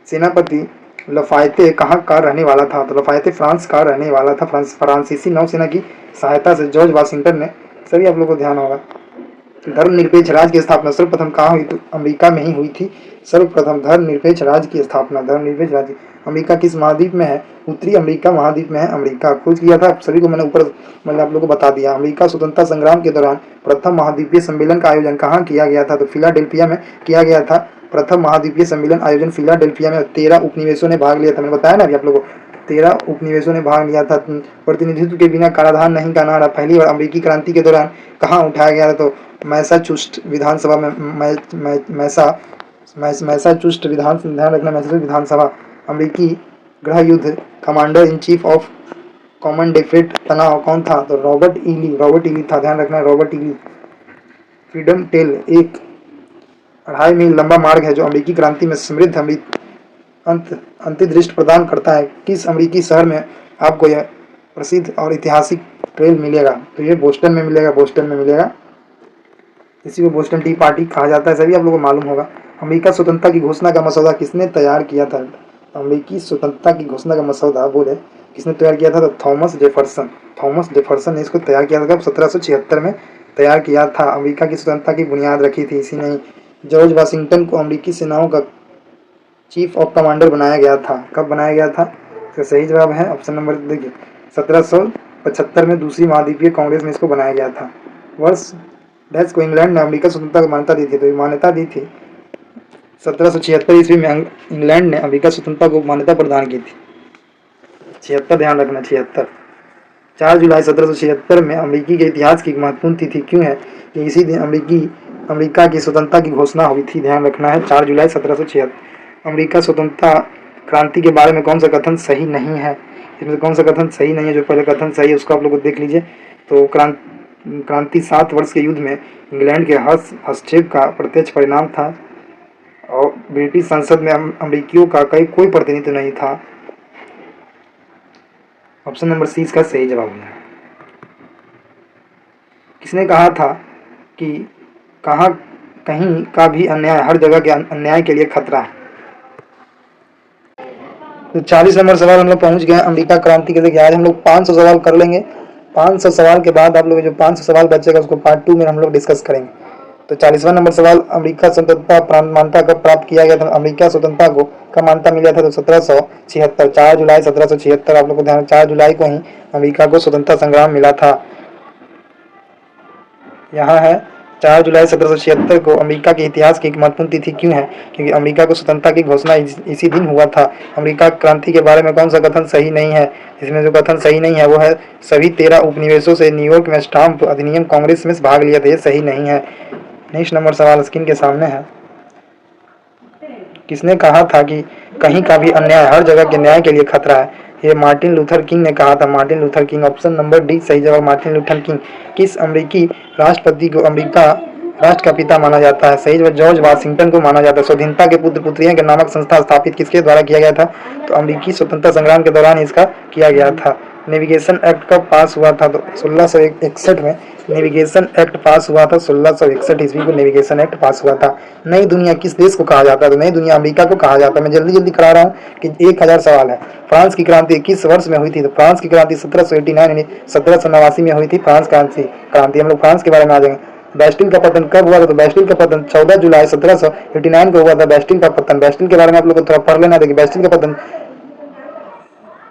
सेनापति लफायते कहाँ का रहने वाला था? तो लफायते फ्रांस का रहने वाला था। फ्रांसीसी नौसेना की सहायता से जॉर्ज वाशिंगटन ने, सभी आप लोग को ध्यान होगा। धर्मनिरपेक्ष राज्य की स्थापना सर्वप्रथम कहाँ हुई? तो अमेरिका में ही हुई थी। सर्वप्रथम धर्मनिरपेक्ष राज्य की स्थापना, धर्मनिरपेक्ष राज्य अमेरिका किस महाद्वीप में है? उत्तरी अमेरिका महाद्वीप में है। अमेरिका खोज किया था, सभी को मैंने ऊपर आप लोगों को बता दिया। अमेरिका स्वतंत्रता संग्राम के दौरान प्रथम महाद्वीपीय सम्मेलन का आयोजन कहाँ किया गया था? तो फिलाडेल्फिया में किया गया था। प्रथम महाद्वीपीय सम्मेलन आयोजन फिलाडेल्फिया में। 13 उपनिवेशों ने भाग लिया था। मैंने बताया ना अभी आप लोगों को, 13 उपनिवेशों ने भाग लिया था। प्रतिनिधित्व के बिना कराधान नहीं का नारा पहली बार अमेरिकी क्रांति के दौरान कहाँ उठाया गया था? तो मैसाचुसेट्स विधानसभा में। मैसाचुसेट्स विधानसभा। अमेरिकी गृह युद्ध कमांडर इन चीफ ऑफ कॉमनडेफेट तनाव कौन था? तो रॉबर्ट ईली था। ध्यान रखना है, रॉबर्ट ईली। फ्रीडम टेल एक 2.5 मील लंबा मार्ग है जो अमेरिकी क्रांति में समृद्ध अंतर्दृष्टि प्रदान करता है। किस अमेरिकी शहर में आपको यह प्रसिद्ध और ऐतिहासिक ट्रेल मिलेगा? तो ये बोस्टन में मिलेगा। इसी को बोस्टन टी पार्टी कहा जाता है, सभी आप लोगों को मालूम होगा। अमेरिका स्वतंत्रता की घोषणा का मसौदा किसने तैयार किया था? अमेरिकी स्वतंत्रता की घोषणा का मसौदा बोले किसने तैयार किया था? तो थॉमस जेफरसन ने इसको तैयार किया था। 1776 में तैयार किया था। अमेरिका की स्वतंत्रता की बुनियाद रखी थी इसी ने। जॉर्ज वाशिंगटन को अमेरिकी सेनाओं का चीफ ऑफ कमांडर बनाया गया था। कब बनाया गया था? इसका सही जवाब है ऑप्शन नंबर, देखिए 1775 में दूसरी महाद्वीपीय कांग्रेस में इसको बनाया गया था। वर्ष डैश को इंग्लैंड ने अमेरिका स्वतंत्रता को मान्यता दी थी। तो मान्यता दी थी 1776 ईस्वी में इंग्लैंड ने अमेरिका स्वतंत्रता को मान्यता प्रदान की थी। 76, ध्यान रखना 76। 4 जुलाई 1776 में अमेरिकी के इतिहास की एक महत्वपूर्ण तिथि क्यों है? कि इसी दिन अमेरिका की स्वतंत्रता की घोषणा हुई थी। ध्यान रखना है 4 जुलाई 1776। अमेरिका स्वतंत्रता क्रांति के बारे में कौन सा कथन सही नहीं है? इसमें कौन सा कथन सही नहीं है? जो पहले कथन सही है उसको आप लोग देख लीजिए। तो क्रांति 7 वर्ष के युद्ध में इंग्लैंड के हस्तक्षेप का प्रत्यक्ष परिणाम था और ब्रिटिश संसद में अमेरिकियों का कोई प्रतिनिधित्व नहीं था। ऑप्शन नंबर सी इसका सही जवाब है। किसने कहा था कि कहीं का भी अन्याय हर जगह के अन्याय के लिए खतरा है? तो 40 नंबर सवाल हम लोग पहुंच गए अमेरिका क्रांति के। देखिए आज हम लोग 500 सवाल कर लेंगे। 500 सवाल के बाद आप लोग जो 500 सवाल बचेगा उसको पार्ट 2 में हम लोग डिस्कस करेंगे। तो 40वां नंबर सवाल, अमेरिका स्वतंत्रता मान्यता कब प्राप्त किया गया था? अमेरिका स्वतंत्रता को कब मान्यता मिला था? तो 1776, 4 जुलाई 1776। आप लोग को ध्यान, 4 जुलाई को ही अमेरिका को स्वतंत्रता संग्राम मिला था। यहाँ है 4 जुलाई 1776 को अमेरिका के इतिहास की एक महत्वपूर्ण तिथि क्यों है? क्योंकि अमेरिका को स्वतंत्रता की घोषणा इसी दिन हुआ था। अमेरिका क्रांति के बारे में कौन सा कथन सही नहीं है? इसमें जो कथन सही नहीं है वो है सभी 13 उपनिवेशों से न्यूयॉर्क में स्टाम्प अधिनियम कांग्रेस में भाग लिया था, ये सही नहीं है। नेक्स्ट नंबर सवाल स्क्रीन के सामने है, किसने कहा था कि कहीं का भी अन्याय हर जगह के न्याय के लिए खतरा है? ये मार्टिन लूथर किंग ने कहा था, Martin Luther king. Option number D सही जवाब, मार्टिन लूथर किंग। किस अमेरिकी राष्ट्रपति को अमेरिका राष्ट्र का पिता माना जाता है? सही जवाब, जॉर्ज वाशिंगटन को माना जाता है। स्वाधीनता के पुत्र पुत्रियां के नामक संस्था स्थापित किसके द्वारा किया गया था? तो अमेरिकी स्वतंत्रता संग्राम के दौरान इसका किया गया था। नेविगेशन एक्ट कब पास हुआ था? तो 1661 में नेविगेशन एक्ट पास हुआ था। 1661 ईस्वी को नेविगेशन एक्ट पास हुआ था। नई दुनिया किस देश को कहा जाता है? तो नई दुनिया अमेरिका को कहा जाता है। मैं जल्दी जल्दी करा रहा हूँ कि 1000 सवाल है। फ्रांस की क्रांति किस वर्ष में हुई थी? तो फ्रांस की क्रांति 1789 यानी 1789 में हुई थी फ्रांस क्रांति। हम लोग फ्रांस के बारे में आ जाएंगे। बेस्टिल का पतन कब हुआ था? तो बेस्टिल का पतन 14 जुलाई 1789 को हुआ था। बेस्टिल का पतन, बेस्टिल के बारे में आप लोग को थोड़ा पढ़ लेना। देखिए बेस्टिल का पतन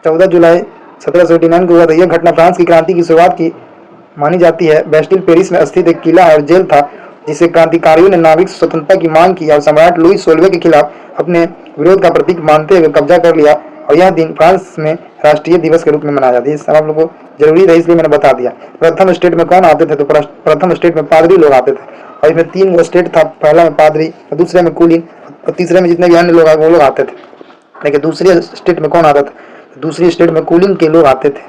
14 जुलाई 1789 को हुआ था। यह घटना फ्रांस की क्रांति की शुरुआत की मानी जाती है। बेस्टिल पेरिस में स्थित एक किला और जेल था जिसे क्रांतिकारियों ने नागरिक स्वतंत्रता की मांग की और सम्राट लुई 16वें के खिलाफ अपने विरोध का प्रतीक मानते हुए कब्जा कर लिया, और यह दिन फ्रांस में राष्ट्रीय दिवस के रूप में मनाया जाता है। ये सब आप लोगों को जरूरी था इसलिए मैंने बता दिया। प्रथम स्टेट में कौन आते थे? तो प्रथम स्टेट में पादरी लोग आते थे, और इसमें 3 स्टेट था। पहला में पादरी, दूसरे में कुलीन, और तीसरे में जितने भी अन्य लोग वो लोग आते थे। लेकिन दूसरी स्टेट में कौन आता था? दूसरी स्टेट में कुलीन के लोग आते थे।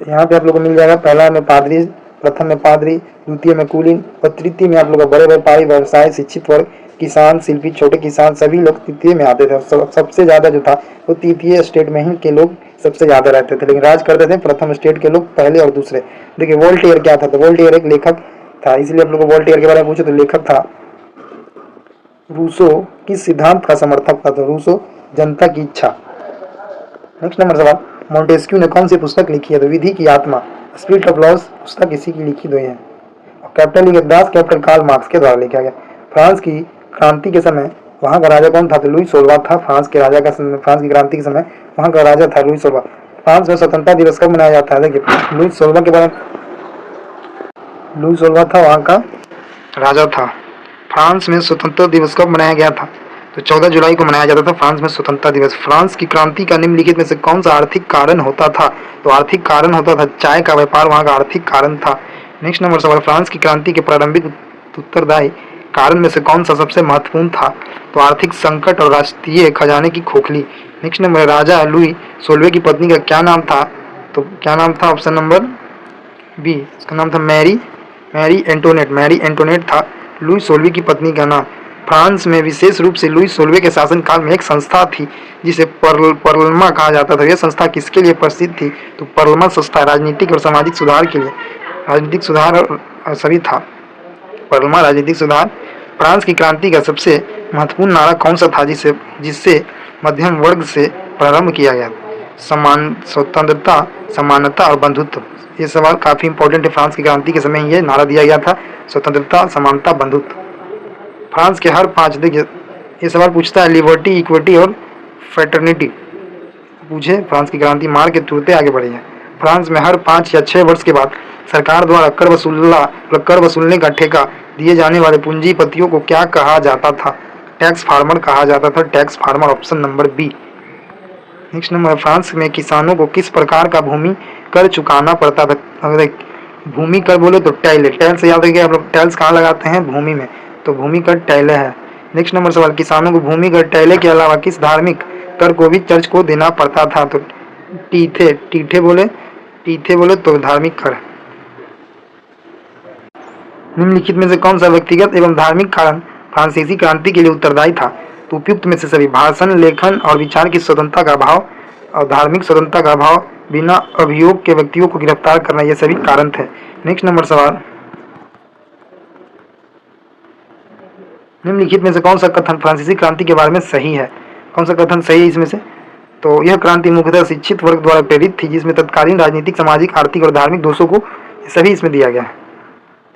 यहाँ पे आप लोगों को मिल जाएगा, पहला में पादरी, प्रथम में पादरी, द्वितीय में कुलीन, और तृतीय में आप लोग बड़े व्यापारी, व्यवसाय, शिक्षित वर्ग, किसान, शिल्पी, छोटे किसान, सभी लोग तृतीय में आते थे। सबसे ज्यादा जो था वो तृतीय स्टेट में ही के लोग सबसे ज्यादा रहते थे, लेकिन राज करते थे प्रथम स्टेट के लोग, पहले और दूसरे। देखिए वोल्टेयर क्या था? तो वोल्टेयर एक लेखक था, इसलिए आप लोग को वोल्टेयर के बारे में पूछे तो लेखक था। रूसो किस सिद्धांत का समर्थक था? तो रूसो जनता की इच्छा। नेक्स्ट नंबर सवाल, मोंटेस्क्यू ने कौन सी पुस्तक लिखी है? तो विधि की आत्मा, स्पिरिट ऑफ लॉस पुस्तक इसी की लिखी हुई है। और Capital Das Capital Karl Marx के द्वारा लिखा गया। फ्रांस की क्रांति के समय वहां का राजा कौन था? तो लुई 16वां था। फ्रांस के राजा का फ्रांस की क्रांति के समय वहां का राजा था लुई 16वां। फ्रांस में स्वतंत्रता दिवस कब मनाया जाता है? देखिए लुई 16वां के बारे में, लुई 16वां था वहां का राजा था। फ्रांस में स्वतंत्रता दिवस कब मनाया गया था? तो 14 जुलाई को मनाया जाता था फ्रांस में स्वतंत्रता दिवस। फ्रांस की क्रांति का निम्नलिखित में से कौन सा आर्थिक कारण होता था? तो आर्थिक कारण होता था चाय का व्यापार, वहां का आर्थिक कारण था। नेक्स्ट नंबर सवाल, फ्रांस की क्रांति के प्रारंभिक उत्तरदायी कारण में से कौन सा सबसे महत्वपूर्ण था? तो आर्थिक संकट और राष्ट्रीय खजाने की खोखली। नेक्स्ट नंबर, राजा लुई 16वें की पत्नी का क्या नाम था? तो क्या नाम था? ऑप्शन नंबर बी, उसका नाम था मैरी एंटोनेट। मैरी एंटोनेट था लुई 16वीं की पत्नी का नाम। फ्रांस में विशेष रूप से लुई 16वें के शासनकाल में एक संस्था थी जिसे पर्लमा कहा जाता था। यह संस्था किसके लिए प्रसिद्ध थी? तो पर्लमा संस्था राजनीतिक और सामाजिक सुधार के लिए, राजनीतिक सुधार और सभी था। पर्लमा राजनीतिक सुधार। फ्रांस की क्रांति का सबसे महत्वपूर्ण नारा कौन सा था जिससे मध्यम वर्ग से प्रारंभ किया गया? स्वतंत्रता, समानता और बंधुत्व। ये सवाल काफी इंपॉर्टेंट है। फ्रांस की क्रांति के समय ये नारा दिया गया था, स्वतंत्रता, समानता, बंधुत्व। फ्रांस के हर 5, देखिए ये सवाल पूछता है लिबर्टी, इक्विटी और फ्रेटर्निटी पूछे। फ्रांस की क्रांति मार के तुरंत आगे बढ़ी है। फ्रांस में हर 5 या 6 वर्ष के बाद सरकार द्वारा कर वसूलने का ठेका दिए जाने वाले पूंजीपतियों को क्या कहा जाता था? टैक्स फार्मर कहा जाता था। Tax farmer, option number B. Next number, France में किसानों को किस प्रकार का भूमि कर चुकाना पड़ता था? अगर भूमि कर बोले तो टैल से याद रखिए आप लोग, टैल्स कहाँ लगाते हैं? भूमि में, तो भूमि कर टैले है। नेक्स्ट नंबर सवाल, किसानों को भूमि कर टैले के अलावा किस धार्मिक कर को भी चर्च को देना पड़ता था? तो टीथे बोले तो धार्मिक कर। निम्नलिखित में से कौन सा व्यक्तिगत एवं धार्मिक कारण फ्रांसीसी क्रांति के लिए उत्तरदायी था? तो उपयुक्त में से सभी, भाषण, लेखन और विचार की स्वतंत्रता का अभाव और धार्मिक स्वतंत्रता का अभाव, बिना अभियोग के व्यक्तियों को गिरफ्तार करना, ये सभी कारण थे। नेक्स्ट नंबर सवाल, निम्नलिखित में से कौन सा कथन फ्रांसीसी क्रांति के बारे में सही है? कौन सा कथन सही है इसमें से? तो यह क्रांति मुख्यतः शिक्षित वर्ग द्वारा प्रेरित थी जिसमें तत्कालीन राजनीतिक, सामाजिक, आर्थिक और धार्मिक दोषों को सभी इसमें दिया गया है।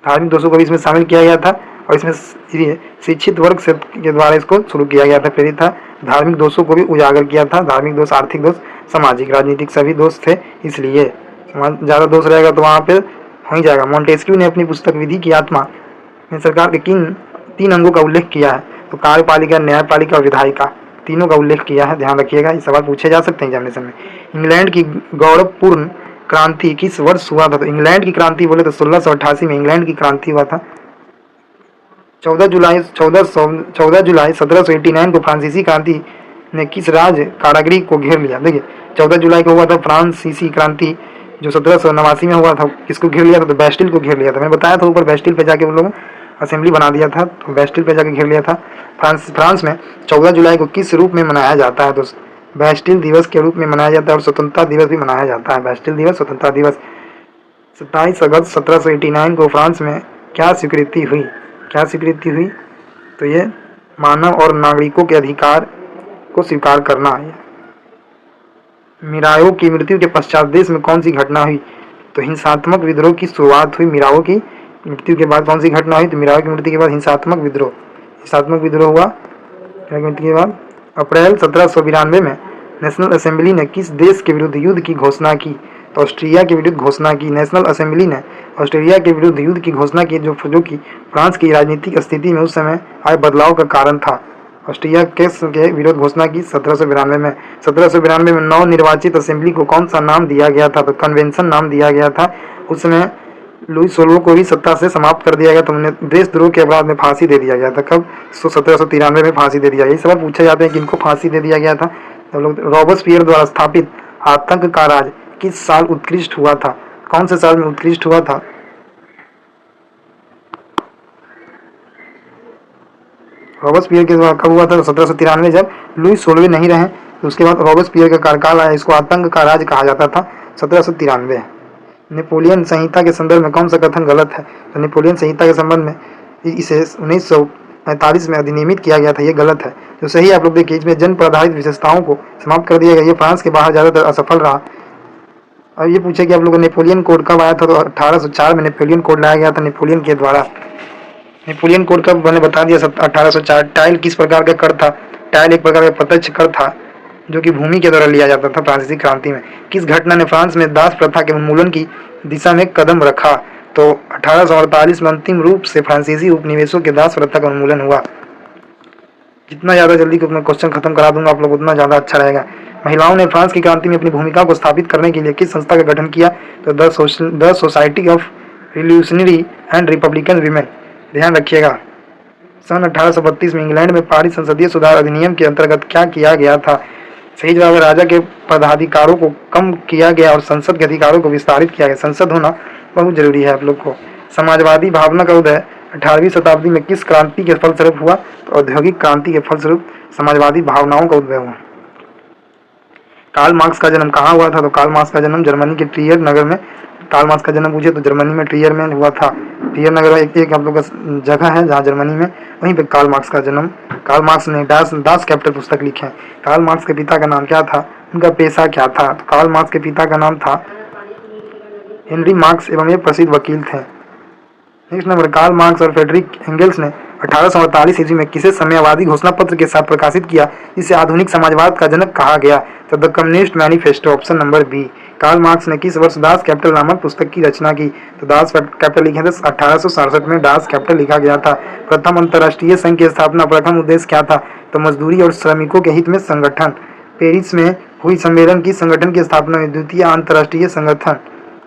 धार्मिक दोषों को भी इसमें शामिल किया गया था और इसमें शिक्षित वर्ग से के द्वारा इसको शुरू किया गया था, प्रेरित था। धार्मिक दोषों को भी उजागर किया था, धार्मिक दोष, आर्थिक दोष, सामाजिक, राजनीतिक सभी दोष थे, इसलिए ज़्यादा दोष रहेगा तो वहाँ पे हो ही जाएगा। मॉन्टेस्क्यू ने अपनी पुस्तक विधि की आत्मा में सरकार के किन 3 अंगों का उल्लेख किया है? तो कार्यपालिका, न्यायपालिका और विधायिका, तीनों का उल्लेख किया है, ध्यान रखिएगा, ये सवाल पूछे जा सकते हैं एग्जामिनेशन में। इंग्लैंड की गौरवपूर्ण क्रांति किस वर्ष हुआ था? तो इंग्लैंड की क्रांति बोले तो 1688 में इंग्लैंड की क्रांति हुआ था। 14 जुलाई 1789 को फ्रांसीसी क्रांति ने किस राज्य कारागृह को घेर लिया? देखिए 14 जुलाई को हुआ था फ्रांसीसी क्रांति, जो 1789 में हुआ था, किसको घेर लिया था? तो बेस्टिल को घेर लिया था। मैंने बताया था ऊपर, बेस्टिल पे जाके उन लोगों असेंबली बना दिया था, तो बेस्टिल पे जाके घेर लिया था। फ्रांस में 14 जुलाई को किस रूप में मनाया जाता है? तो बेस्टिल दिवस के रूप में मनाया जाता है और स्वतंत्रता दिवस भी मनाया जाता है। बेस्टिल दिवस, स्वतंत्रता दिवस। 27 अगस्त 1789 को फ्रांस में क्या स्वीकृति हुई? क्या स्वीकृति हुई? तो ये मानव और नागरिकों के अधिकार को स्वीकार करना है। मिराओ की मृत्यु के पश्चात देश में कौन सी घटना हुई? तो हिंसात्मक विद्रोह की शुरुआत हुई। मिराओ की मृत्यु के बाद कौन सी घटना हुई? तो मिराओ की मृत्यु के बाद हिंसात्मक विद्रोह हुआ। मृत्यु के बाद अप्रैल 1792 में नेशनल असेंबली ने किस देश के विरुद्ध युद्ध की घोषणा की? तो ऑस्ट्रिया के विरुद्ध घोषणा की। नेशनल असेंबली ने ऑस्ट्रेलिया के विरुद्ध युद्ध की घोषणा की, जो कि फ्रांस की राजनीतिक स्थिति में उस समय आए बदलाव का कारण था। ऑस्ट्रिया के विरुद्ध घोषणा की 1792 में। 1792 में नव निर्वाचित असेंबली को कौन सा नाम दिया गया था? तो कन्वेंशन नाम दिया गया था। उस समय लुई सोल्वो को भी सत्ता से समाप्त कर दिया गया, तो उन्हें देशद्रोह के अपराध में फांसी दे दिया गया था। कब? 1793 में फांसी दे दिया गया। ये सवाल पूछे जाते हैं कि इनको फांसी दे दिया गया था। तो लोग रॉबस्पियर द्वारा स्थापित आतंक का राज किस साल उत्कृष्ट हुआ था? कौन से साल में उत्कृष्ट हुआ था? रॉबस्पियर के द्वारा कब हुआ था? 1793, जब लुई सोल्वे नहीं रहे, तो उसके बाद रॉबस्पियर का कार्यकाल आया। इसको आतंक का राज कहा जाता था। 1793। नेपोलियन संहिता के संदर्भ में कौन सा कथन गलत है? तो नेपोलियन संहिता के संबंध में इसे 1945 में अधिनियमित किया गया था, ये गलत है। जो सही आप लोग देखिए, इसमें जन पर आधारित विशेषताओं को समाप्त कर दिया गया। ये फ्रांस के बाहर ज़्यादातर असफल रहा। अब ये पूछे कि आप लोगों को नेपोलियन कोड कब आया था? तो 1804 में नेपोलियन कोड लाया गया था नेपोलियन के द्वारा। नेपोलियन कोड कब मैंने बता दिया, 1804। टाइल किस प्रकार का कर था? टाइल एक प्रकार का प्रत्यक्ष कर था, जो कि भूमि के द्वारा लिया जाता था फ्रांसीसी क्रांति में। किस घटना ने फ्रांस में दास प्रथा के उन्मूलन की दिशा में कदम रखा? तो 1848 में अंतिम रूप से फ्रांसीसी उपनिवेशों के दास प्रथा का उन्मूलन हुआ। जितना ज़्यादा जल्दी मैं क्वेश्चन खत्म करा दूंगा आप लोग, उतना ज़्यादा अच्छा रहेगा। महिलाओं ने फ्रांस की क्रांति में अपनी भूमिका को स्थापित करने के लिए किस संस्था का गठन किया? तो the society of revolutionary and Republican women. ध्यान रखिएगा। सन 1832 में इंग्लैंड में पारित संसदीय सुधार अधिनियम के अंतर्गत क्या किया गया था? सही जवाब है, राजा के पदाधिकारों को कम किया गया और संसद के अधिकारों को विस्तारित किया गया। संसद होना बहुत जरूरी है आप लोग को। समाजवादी भावना का उदय 18वीं शताब्दी में किस क्रांति के फलस्वरूप हुआ? तो औद्योगिक क्रांति के फलस्वरूप समाजवादी भावनाओं का उदय हुआ। कार्ल मार्क्स का जन्म कहाँ हुआ था? तो कार्ल मार्क्स का जन्म जर्मनी के ट्रियर नगर में। कार्ल मार्क्स का जन्म पूछे तो जर्मनी में ट्रियर में हुआ था। ट्रियर नगर एक आप लोग का जगह है जहाँ जर्मनी में, वहीं पे कार्ल मार्क्स का जन्म। कार्ल मार्क्स ने दास कैपिटल पुस्तक लिखे हैं। कार्ल मार्क्स के पिता का नाम क्या था? उनका पेशा क्या था? तो कार्ल मार्क्स के पिता का नाम था हेनरी मार्क्स एवं ये प्रसिद्ध वकील थे। नेक्स्ट नंबर, कार्ल मार्क्स और फ्रेडरिक एंगल्स ने 1848 ईस्वी में किसे साम्यवादी घोषणा पत्र के साथ प्रकाशित किया, जिसे आधुनिक समाजवाद का जनक कहा गया? तो the Communist Manifesto, option number B. Karl Marx ने किस वर्ष दास कैपिटल नामक पुस्तक की रचना की? तो दास कैपिटल लिखे थे 1867 में दास कैपिटल लिखा गया था। प्रथम अंतर्राष्ट्रीय संघ की स्थापना, प्रथम उद्देश्य क्या था? तो मजदूरी और श्रमिकों के हित में संगठन। पेरिस में हुई सम्मेलन की संगठन की स्थापना में द्वितीय अंतर्राष्ट्रीय संगठन।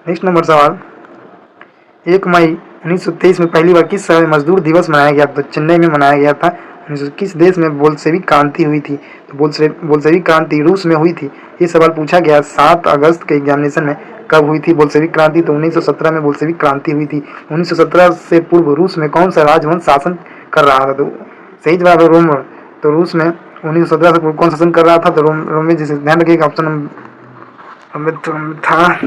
नेक्स्ट नंबर सवाल, 1 मई 1923 में पहली बार किस शहर में मजदूर दिवस मनाया गया? तो चेन्नई में मनाया गया था। किस देश में बोल्शेविक क्रांति हुई थी? तो बोल्शेविक क्रांति रूस में हुई थी। ये सवाल पूछा गया 7 अगस्त के एग्जामिनेशन में, कब हुई थी बोल्शेविक क्रांति? तो 1917 में बोल्शेविक क्रांति हुई थी। 1917 से पूर्व रूस में कौन सा राजवंश शासन कर रहा था? तो सही जवाब है रोम। तो रूस में 1917 से पूर्व कौन शासन कर रहा था? तो रोम में। जिसे ध्यान रखिएगा, ऑप्शन था।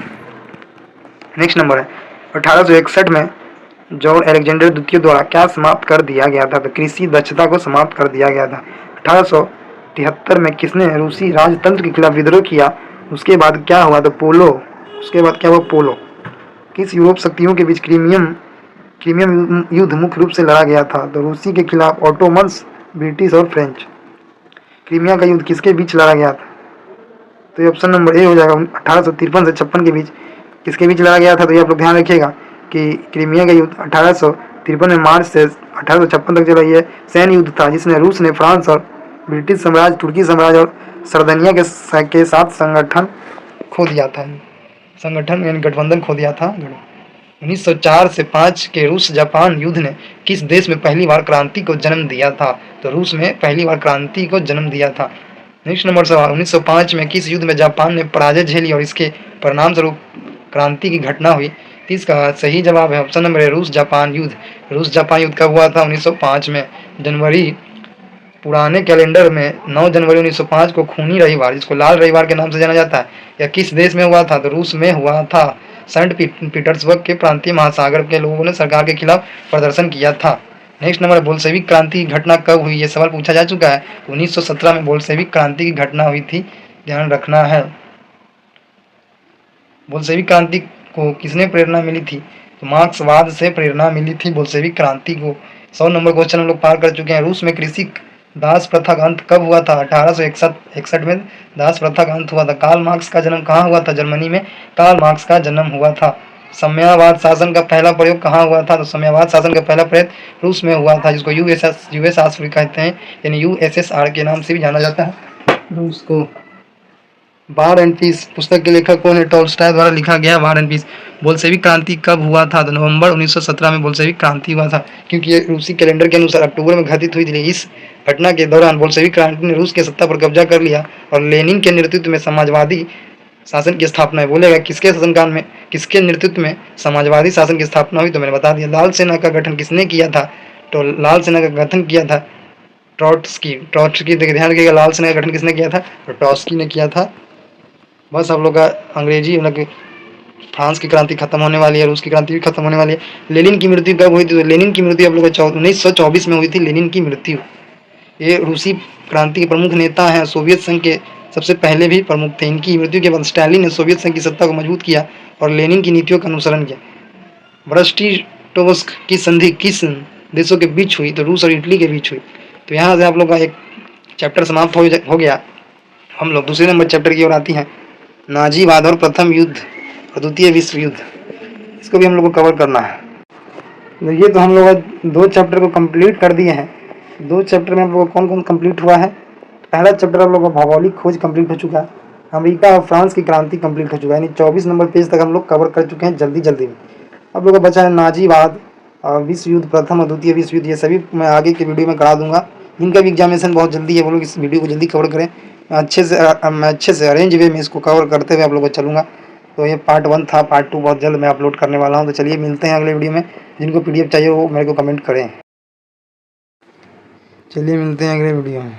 नेक्स्ट नंबर है 1861 में जॉन अलेक्जेंडर द्वितीय द्वारा क्या समाप्त कर दिया गया था? तो कृषि दक्षता को समाप्त कर दिया गया था। 1873 में किसने रूसी राजतंत्र के खिलाफ विद्रोह किया? उसके बाद क्या हुआ? तो पोलो। उसके बाद क्या हुआ? पोलो। किस यूरोप शक्तियों के बीच क्रीमियम क्रीमियन युद्ध मुख्य रूप से लड़ा गया था? तो रूसी के खिलाफ ऑटोमन्स, ब्रिटिश और फ्रेंच। क्रीमिया का युद्ध किसके बीच लड़ा गया था? तो ये ऑप्शन नंबर ए हो जाएगा। 1853 से 56 के बीच किसके बीच लड़ा गया था? तो ये आप लोग ध्यान रखिएगा कि क्रीमिया का युद्ध 1853 में मार्च से 1856 तक चला। ये सैन्य युद्ध था जिसने रूस ने फ्रांस और ब्रिटिश साम्राज्य, तुर्की साम्राज्य और सर्दिनिया के साथ संगठन खो दिया था। संगठन यानी गठबंधन खो दिया था। 1904 से 5 के रूस जापान युद्ध ने किस देश में पहली बार क्रांति को जन्म दिया था? तो रूस में पहली बार क्रांति को जन्म दिया था। नेक्स्ट नंबर सवाल, 1905 में किस युद्ध में जापान ने पराजय झेली और इसके परिणाम स्वरूप क्रांति की घटना हुई? तो इसका सही जवाब है ऑप्शन नंबर ए, रूस जापान युद्ध। रूस जापान युद्ध कब हुआ था? 1905 में। जनवरी, पुराने कैलेंडर में 9 जनवरी 1905 को खूनी रविवार, जिसको लाल रविवार के नाम से जाना जाता है, यह किस देश में हुआ था? तो रूस में हुआ था। सेंट पीटर्सबर्ग के प्रांतीय महासागर के लोगों ने सरकार के खिलाफ प्रदर्शन किया था। नेक्स्ट नंबर, बोल्शेविक क्रांति की घटना कब हुई? ये सवाल पूछा जा चुका है। 1917 में बोल्शेविक क्रांति की घटना हुई थी, ध्यान रखना है। बोल्शेविक क्रांति को किसने प्रेरणा मिली थी? तो मार्क्सवाद से प्रेरणा मिली थी बोल्शेविक क्रांति को। 100 नंबर क्वेश्चन हम लोग पार कर चुके हैं। रूस में कृषि दास प्रथा का अंत कब हुआ था? 1861 में दास प्रथा का अंत हुआ था। कार्ल मार्क्स का जन्म कहाँ हुआ था? जर्मनी में कार्ल मार्क्स का जन्म हुआ था। साम्यवाद शासन का पहला प्रयोग कहाँ हुआ था? तो साम्यवाद शासन का पहला प्रयोग रूस में हुआ था, जिसको यूएसएसआर कहते हैं, यानी यूएसएसआर के नाम से भी जाना जाता है रूस को। वार एंड पीस पुस्तक के लेखक कौन है? टॉल्स्टॉय द्वारा लिखा गया वार एंड पीस। बोल्शेविक क्रांति कब हुआ था? तो नवंबर 1917 में बोल्शेविक क्रांति हुआ था, क्योंकि ये रूसी कैलेंडर के अनुसार अक्टूबर में घटित हुई थी। इस घटना के दौरान बोल्शेविक क्रांति ने रूस के सत्ता पर कब्जा कर लिया और लेनिन के नेतृत्व में समाजवादी शासन की स्थापना है। बोलेगा किसके शासनकाल में, किसके नेतृत्व में समाजवादी शासन की स्थापना हुई? तो मैंने बता दिया, लाल सेना का गठन किसने किया था? तो लाल सेना का गठन किया था ट्रॉट्स्की। ध्यान रखिएगा, लाल सेना का गठन किसने किया था? तो ट्रॉट्स्की ने किया था। बस आप लोग का अंग्रेजी फ्रांस की क्रांति खत्म होने वाली है, रूस की क्रांति भी खत्म होने वाली है। लेनिन की मृत्यु कब हुई थी? तो लेनिन की मृत्यु आप लोग 1924 में हुई थी, लेनिन की मृत्यु। ये रूसी क्रांति के प्रमुख नेता हैं, सोवियत संघ के सबसे पहले भी प्रमुख थे। इनकी मृत्यु के बाद स्टालिन ने सोवियत संघ की सत्ता को मजबूत किया और लेनिन की नीतियों का अनुसरण किया। ब्रेस्ट-लिटोव्स्क की संधि किस देशों के बीच हुई? तो रूस और इटली के बीच हुई। तो यहाँ से आप लोग का एक चैप्टर समाप्त हो गया। हम लोग दूसरे नंबर चैप्टर की ओर आती हैं, नाजीवाद और प्रथम युद्ध और द्वितीय विश्व युद्ध। इसको भी हम लोग को कवर करना है। तो ये तो हम लोग 2 चैप्टर को कंप्लीट कर दिए हैं। 2 चैप्टर में हम लोग कौन कौन कंप्लीट हुआ है? पहला चैप्टर हम लोग का भौगोलिक खोज कंप्लीट हो चुका है। अमेरिका और फ्रांस की क्रांति कंप्लीट हो चुका है, यानी 24 नंबर पेज तक हम लोग कवर कर चुके हैं जल्दी में। अब लोग का बचा है नाजीवाद, विश्व युद्ध, प्रथम और द्वितीय विश्व युद्ध। ये सभी मैं आगे के वीडियो में करा दूंगा। जिनका भी एग्जामिनेशन बहुत जल्दी है वो लोग इस वीडियो को जल्दी कवर करें। मैं अच्छे से अरेंज वे में इसको कवर करते हुए आप लोगों को चलूँगा। तो ये पार्ट 1 था, पार्ट 2 बहुत जल्द मैं अपलोड करने वाला हूँ। तो चलिए मिलते हैं अगले वीडियो में। जिनको PDF चाहिए वो मेरे को कमेंट करें। चलिए मिलते हैं अगले वीडियो में।